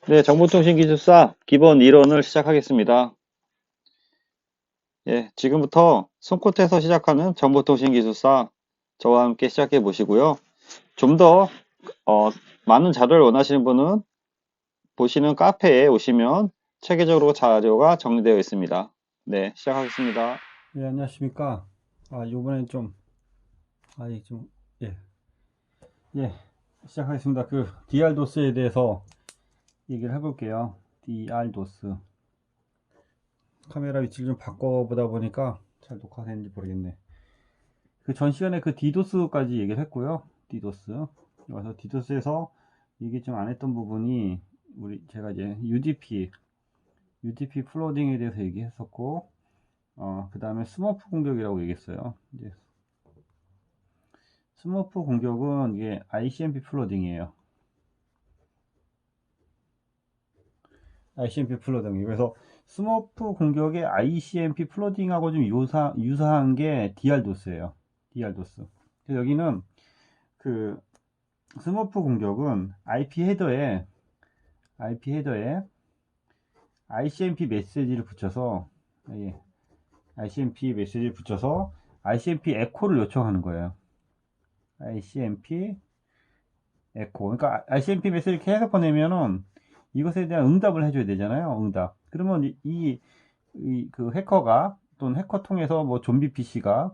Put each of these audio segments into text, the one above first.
네, 정보통신기술사 기본 이론을 시작하겠습니다. 예, 지금부터 손끝에서 시작하는 정보통신기술사 저와 함께 시작해 보시고요. 좀 더 많은 자료를 원하시는 분은 보시는 카페에 오시면 체계적으로 자료가 정리되어 있습니다. 네, 시작하겠습니다. 네, 안녕하십니까. 요번엔 좀, 예, 예, 시작하겠습니다. DR도스에 대해서 얘기를 해볼게요. DR도스. 카메라 위치를 좀 바꿔보다 보니까 잘 녹화되는지 모르겠네. 전 시간에 디도스까지 얘기를 했고요. 디도스. 그래서 디도스에서 얘기 좀 안 했던 부분이, 제가 이제 UDP 플로딩에 대해서 얘기했었고, 그 다음에 스머프 공격이라고 얘기했어요. 이제 스머프 공격은 이게 ICMP 플로딩이에요. ICMP 플로딩. 그래서 스머프 공격의 ICMP 플로딩하고 좀 유사한 게 DR도스예요. DR도스. 여기는 그 스머프 공격은 IP 헤더에 ICMP 메시지를 붙여서 ICMP 메시지를 붙여서 ICMP 에코를 요청하는 거예요. ICMP 에코. 그러니까 ICMP 메시지를 계속 보내면은 이것에 대한 응답을 해줘야 되잖아요. 응답. 그러면 그 해커가 또는 해커 통해서 뭐 좀비 PC가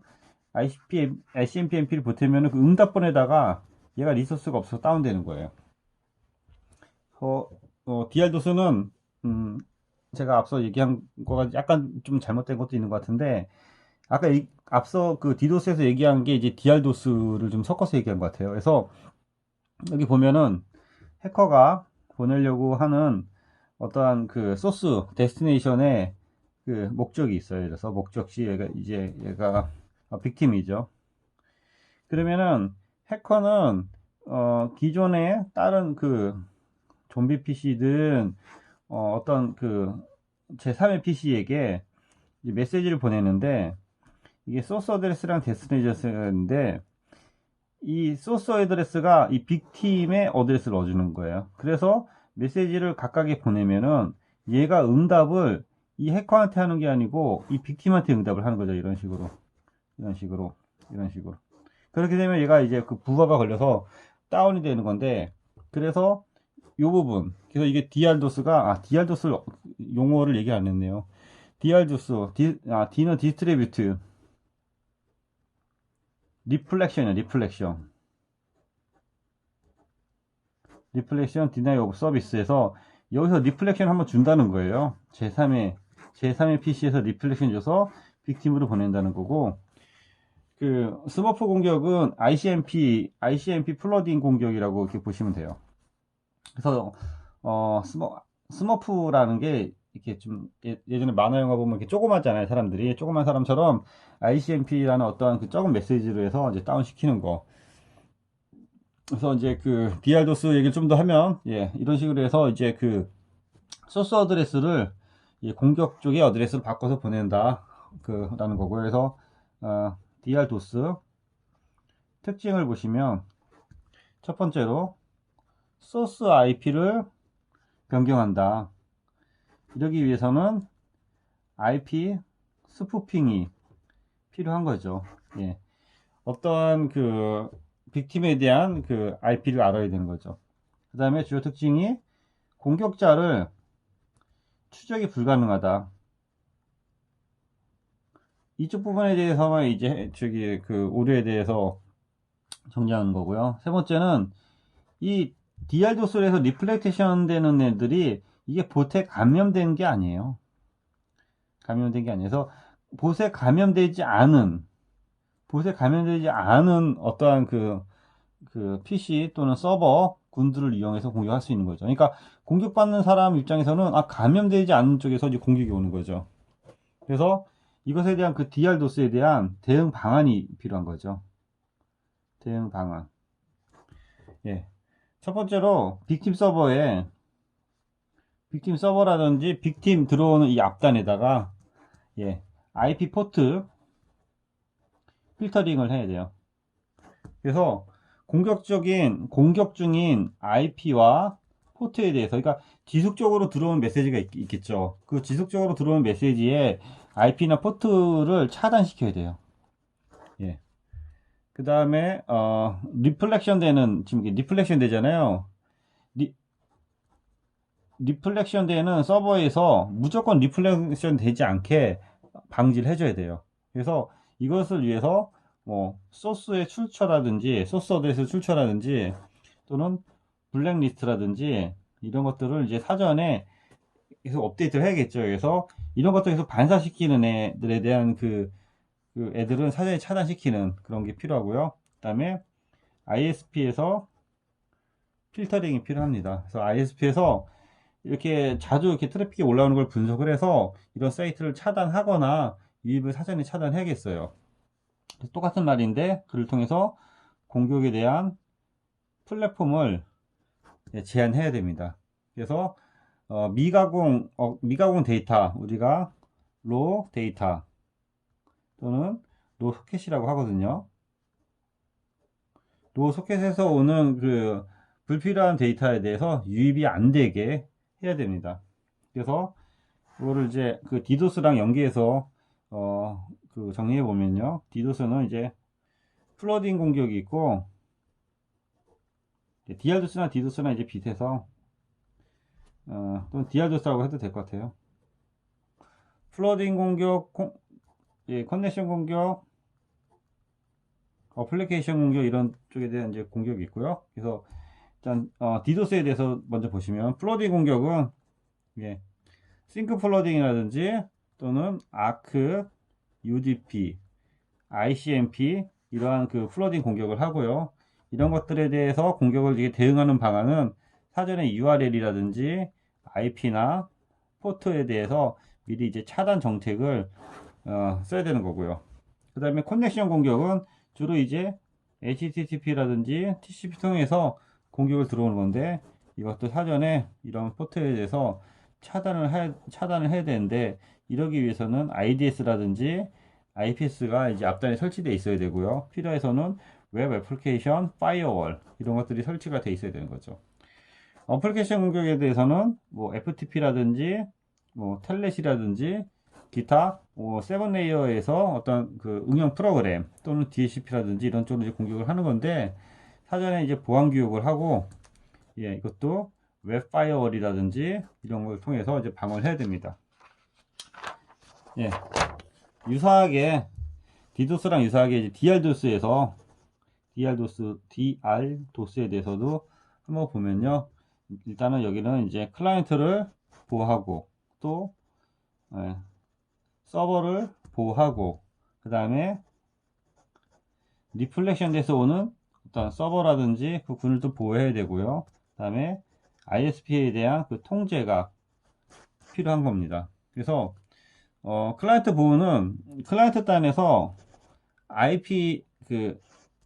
ICMP-MP를 보태면은 그 응답본에다가 얘가 리소스가 없어서 다운되는 거예요. DR도스는 제가 앞서 얘기한 거가 약간 좀 잘못된 것도 있는 것 같은데 아까 앞서 디도스에서 얘기한 게 이제 DR도스를 좀 섞어서 얘기한 것 같아요. 그래서 여기 보면은 해커가 보내려고 하는 어떠한 소스 데스티네이션의 목적이 있어요. 그래서 목적지 얘가 빅팀이죠. 그러면은 해커는 기존에 다른 좀비 PC든 어떤 제3의 PC에게 메시지를 보내는데 이게 소스 어드레스랑 데스티네이션인데 이 소스 어드레스가 이 빅팀의 어드레스를 넣어주는 거예요. 그래서 메시지를 각각에 보내면은 얘가 응답을 이 해커한테 하는 게 아니고 이 빅팀한테 응답을 하는 거죠. 이런 식으로. 그렇게 되면 얘가 이제 부하가 걸려서 다운이 되는 건데, 그래서 요 부분. 그래서 이게 DR도스 용어를 얘기 안 했네요. D는 디스트리뷰트, 리플렉션 디나이 오브 서비스에서 여기서 리플렉션 한번 준다는 거예요. 제3의 PC에서 리플렉션 줘서 빅팀으로 보낸다는 거고, 스머프 공격은 ICMP 플러딩 공격이라고 이렇게 보시면 돼요. 그래서, 스머프라는 게 이렇게 좀 예전에 만화 영화 보면 이렇게 조그맣잖아요. 사람들이. 조그만 사람처럼 ICMP라는 어떠한 적은 메시지로 해서 이제 다운시키는 거. 그래서 이제 DR도스 얘기를 좀 더 하면, 예, 이런 식으로 해서 이제 소스 어드레스를 공격 쪽의 어드레스를 바꿔서 보낸다. 라는 거고요. 그래서, DR도스 특징을 보시면, 첫 번째로, 소스 IP를 변경한다. 이러기 위해서는 IP 스푸핑이 필요한 거죠. 예. 어떠한 빅팀에 대한 IP를 알아야 되는 거죠. 그 다음에 주요 특징이 공격자를 추적이 불가능하다. 이쪽 부분에 대해서만 이제 오류에 대해서 정리하는 거고요. 세 번째는 이 DR도스에서 리플렉테이션 되는 애들이 이게 보트에 감염된 게 아니에요. 감염된 게 아니어서 보트에 감염되지 않은 어떠한 PC 또는 서버 군들을 이용해서 공격할 수 있는 거죠. 그러니까 공격받는 사람 입장에서는 감염되지 않은 쪽에서 이제 공격이 오는 거죠. 그래서 이것에 대한 DR도스에 대한 대응 방안이 필요한 거죠. 대응 방안. 예. 첫 번째로 빅팀 서버라든지 빅팀 들어오는 이 앞단에다가 예, IP 포트 필터링을 해야 돼요. 그래서 공격 중인 IP와 포트에 대해서, 그러니까 지속적으로 들어온 메시지가 있겠죠. 그 지속적으로 들어온 메시지에 IP나 포트를 차단시켜야 돼요. 예. 그 다음에 리플렉션 되는, 지금 이게 리플렉션 되잖아요. 리플렉션 되는 서버에서 무조건 리플렉션 되지 않게 방지를 해줘야 돼요. 그래서 이것을 위해서 뭐 소스의 출처라든지 소스 어드레스 출처라든지 또는 블랙리스트라든지 이런 것들을 이제 사전에 계속 업데이트를 해야겠죠. 그래서 이런 것들 계속 반사시키는 애들에 대한 그 애들은 사전에 차단시키는 그런 게 필요하고요. 그 다음에 ISP에서 필터링이 필요합니다. 그래서 ISP에서 이렇게 자주 이렇게 트래픽이 올라오는 걸 분석을 해서 이런 사이트를 차단하거나 유입을 사전에 차단해야겠어요. 똑같은 말인데 그를 통해서 공격에 대한 플랫폼을 제한해야 됩니다. 그래서 미가공 데이터 우리가 로 데이터 또는 로 소켓이라고 하거든요. 로 소켓에서 오는 그 불필요한 데이터에 대해서 유입이 안 되게 해야 됩니다. 그래서 이거를 이제 그 디도스랑 연계해서 그 정리해 보면요. 디도스는 이제 플러딩 공격이 있고 디알도스나 디도스나 이제 비슷해서 또는 디알도스라고 해도 될 것 같아요. 플러딩 공격, 커넥션 공격, 어플리케이션 공격 이런 쪽에 대한 이제 공격이 있고요. 그래서 일단 디도스에 대해서 먼저 보시면 플러딩 공격은 예, 싱크 플러딩이라든지 또는 아크, UDP, ICMP 이러한 그 플러딩 공격을 하고요. 이런 것들에 대해서 공격을 이게 대응하는 방안은 사전에 URL이라든지 IP나 포트에 대해서 미리 이제 차단 정책을 써야 되는 거고요. 그 다음에 커넥션 공격은 주로 이제 HTTP라든지 TCP 통해서 공격을 들어오는 건데 이것도 사전에 이런 포트에 대해서 차단을 해야 되는데 이러기 위해서는 IDS라든지 IPS가 이제 앞단에 설치되어 있어야 되고요. 필요해서는 웹 애플리케이션 파이어월 이런 것들이 설치가 되어 있어야 되는 거죠. 어플리케이션 공격에 대해서는 뭐 FTP라든지 뭐 텔넷이라든지 기타 7레이어에서 어떤 그 응용 프로그램 또는 DHCP라든지 이런 쪽으로 이제 공격을 하는 건데 사전에 이제 보안 교육을 하고 이것도 웹 파이어월이라든지 이런 걸 통해서 이제 방어를 해야 됩니다. 유사하게 디도스랑 유사하게 이제 DR도스에 대해서도 한번 보면요. 일단은 여기는 이제 클라이언트를 보호하고 또 서버를 보호하고 그 다음에 리플렉션 돼서 오는 어떤 서버라든지 그 분을 보호해야 되고요. 그 다음에 ISP에 대한 그 통제가 필요한 겁니다. 그래서 클라이언트 보호는 클라이언트 단에서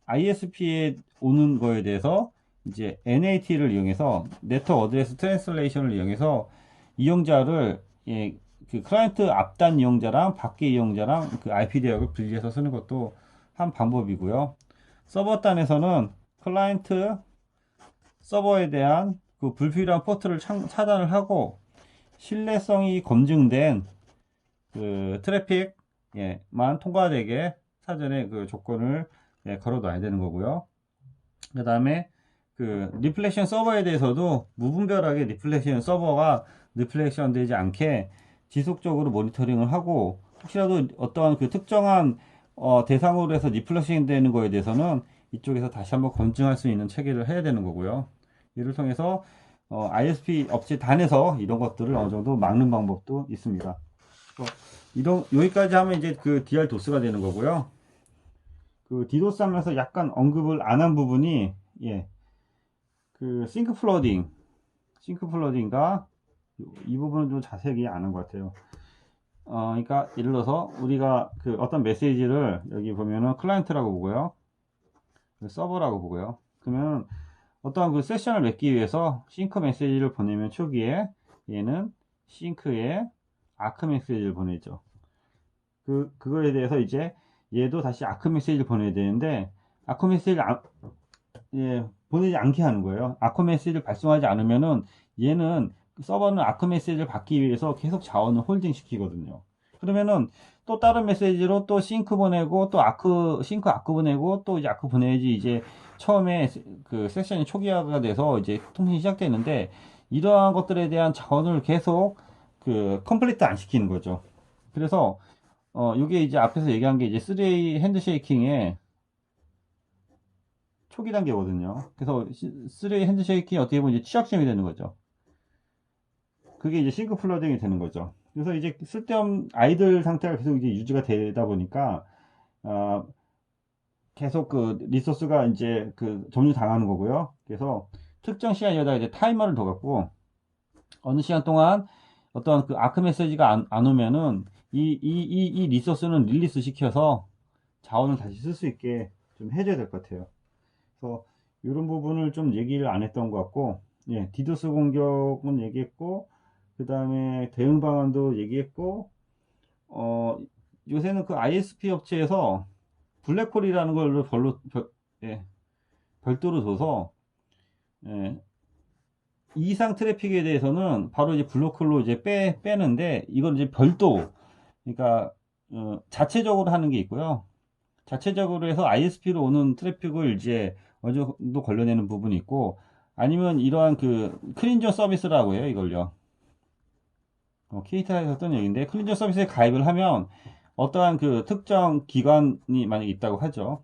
ISP에 오는 거에 대해서 이제 NAT를 이용해서 네트워크 어드레스 트랜슬레이션을 이용해서 이용자를 그 클라이언트 앞단 이용자랑 밖의 이용자랑 그 IP 대역을 분리해서 쓰는 것도 한 방법이고요. 서버 단에서는 클라이언트 서버에 대한 그 불필요한 포트를 차단을 하고 신뢰성이 검증된 그 트래픽만 통과되게 사전에 그 조건을 걸어놔야 되는 거고요. 그 다음에 그 리플렉션 서버에 대해서도 무분별하게 리플렉션 서버가 리플렉션 되지 않게 지속적으로 모니터링을 하고 혹시라도 어떠한 그 특정한 대상으로 해서 리플렉션 되는 거에 대해서는 이쪽에서 다시 한번 검증할 수 있는 체계를 해야 되는 거고요. 이를 통해서 ISP 업체 단에서 이런 것들을 어느 정도 막는 방법도 있습니다. 여기까지 하면 이제 그 DR도스가 되는 거고요. 그 디도스 하면서 약간 언급을 안 한 부분이 그 싱크 플러딩과 이 부분은 좀 자세히 안 한 것 같아요. 그러니까 예를 들어서 우리가 그 어떤 메시지를 여기 보면은 클라이언트라고 보고요, 서버라고 보고요. 그러면 어떤 그 세션을 맺기 위해서 싱크 메시지를 보내면 초기에 얘는 싱크에 아크 메시지를 보내죠. 그거에 대해서 이제 얘도 다시 아크 메시지를 보내야 되는데 아크 메시지를 보내지 않게 하는 거예요. 아크 메시지를 발송하지 않으면은 얘는 서버는 아크 메시지를 받기 위해서 계속 자원을 홀딩 시키거든요. 그러면은 또 다른 메시지로 또 싱크 보내고 또 아크 싱크 아크 보내고 또 이제 아크 보내야지 이제 처음에 그 세션이 초기화가 돼서 이제 통신이 시작되는데 이러한 것들에 대한 자원을 계속 그 컴플리트 안 시키는 거죠. 그래서 이게 이제 앞에서 얘기한 게 이제 3A 핸드쉐이킹의 초기 단계거든요. 그래서 3A 핸드쉐이킹이 어떻게 보면 이제 취약점이 되는 거죠. 그게 이제 싱크 플러딩이 되는 거죠. 그래서 이제 쓸데없는 아이들 상태가 계속 이제 유지가 되다 보니까 어, 계속 그 리소스가 이제 그 점유 당하는 거고요. 그래서 특정 시간여다 이제 타이머를 더 갖고 어느 시간 동안 어떤 그 아크 메시지가 안 오면은 이 리소스는 릴리스 시켜서 자원을 다시 쓸 수 있게 좀 해줘야 될 것 같아요. 그래서 이런 부분을 좀 얘기를 안 했던 것 같고, 예, 디도스 공격은 얘기했고, 그 다음에 대응 방안도 얘기했고, 어, 요새는 그 ISP 업체에서 블랙홀이라는 걸로 예, 별도로 줘서, 예, 이상 트래픽에 대해서는 바로 이제 블랙홀로 이제 빼는데, 이걸 이제 별도, 그러니까, 자체적으로 하는 게 있고요. 자체적으로 해서 ISP로 오는 트래픽을 이제 어느 정도 걸러내는 부분이 있고, 아니면 이러한 그 클린저 서비스라고 해요, 이걸요. 케이타에서 했던 얘기인데, 클린저 서비스에 가입을 하면 어떠한 그 특정 기관이 만약에 있다고 하죠.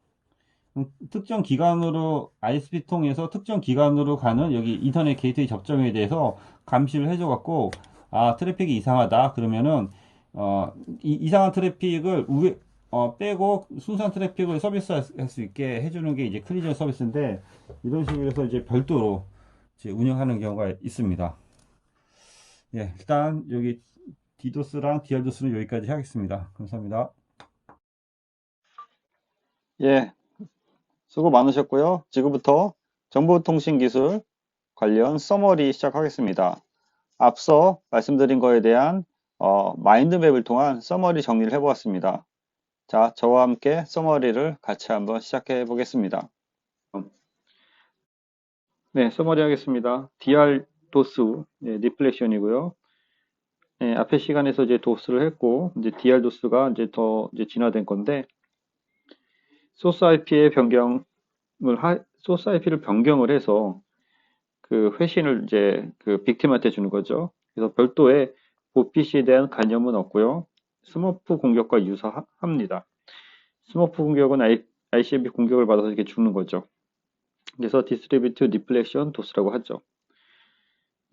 특정 기관으로 ISP 통해서 특정 기관으로 가는 여기 인터넷 게이트웨이 접점에 대해서 감시를 해줘갖고, 아, 트래픽이 이상하다. 그러면은 이상한 트래픽을 빼고 순수한 트래픽을 서비스할 수 있게 해주는 게 이제 클리저 서비스인데, 이런 식으로 해서 이제 별도로 이제 운영하는 경우가 있습니다. 예, 일단 여기 디도스랑 디알도스는 여기까지 하겠습니다. 감사합니다. 예, 수고 많으셨고요. 지금부터 정보통신기술 관련 서머리 시작하겠습니다. 앞서 말씀드린 거에 대한 마인드맵을 통한 서머리 정리를 해보았습니다. 자, 저와 함께 서머리를 같이 한번 시작해 보겠습니다. 네, 서머리 하겠습니다. DR 도스 리플렉션이고요. 앞에 시간에서 이제 도스를 했고 이제 DR 도스가 이제 더 이제 진화된 건데 소스 IP의 소스 IP를 변경을 해서 그 회신을 이제 그 빅팀한테 주는 거죠. 그래서 별도의 보핏에 대한 개념은 없고요. 스머프 공격과 유사합니다. 스머프 공격은 ICMP 공격을 받아서 이렇게 죽는 거죠. 그래서 디스트리뷰트 리플렉션 도스라고 하죠.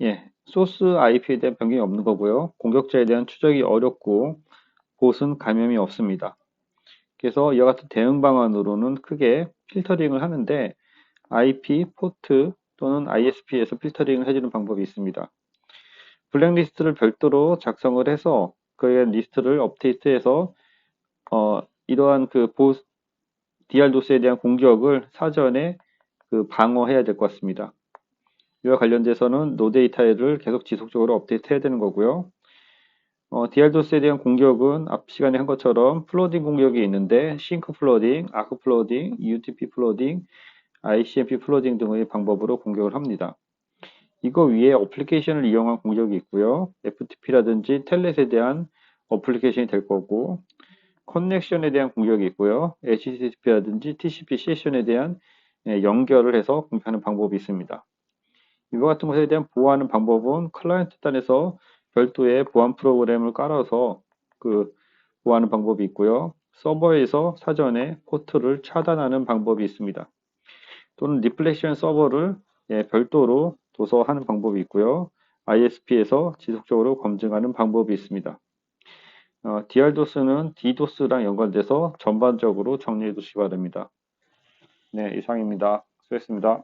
예, 소스 IP에 대한 변경이 없는 거고요. 공격자에 대한 추적이 어렵고 보스는 감염이 없습니다. 그래서 이와 같은 대응 방안으로는 크게 필터링을 하는데 IP, 포트 또는 ISP에서 필터링을 해주는 방법이 있습니다. 블랙리스트를 별도로 작성을 해서 그의 리스트를 업데이트해서 이러한 그 DR도스에 대한 공격을 사전에 그 방어해야 될 것 같습니다. 이와 관련돼서는 노데이터를 계속 지속적으로 업데이트 해야 되는 거고요. DR도스에 대한 공격은 앞 시간에 한 것처럼 플로딩 공격이 있는데 싱크 플로딩, 아크 플로딩, UTP 플로딩, ICMP 플로딩 등의 방법으로 공격을 합니다. 이거 위에 어플리케이션을 이용한 공격이 있고요. FTP라든지 텔넷에 대한 어플리케이션이 될 거고 커넥션에 대한 공격이 있고요. HTTP라든지 TCP 세션에 대한 연결을 해서 공격하는 방법이 있습니다. 이와 같은 것에 대한 보호하는 방법은 클라이언트 단에서 별도의 보안 프로그램을 깔아서 그 보호하는 방법이 있고요. 서버에서 사전에 포트를 차단하는 방법이 있습니다. 또는 리플렉션 서버를 별도로 도서하는 방법이 있고요. ISP에서 지속적으로 검증하는 방법이 있습니다. DR도스는 DDoS랑 연관돼서 전반적으로 정리해 두시기 바랍니다. 네, 이상입니다. 수고했습니다.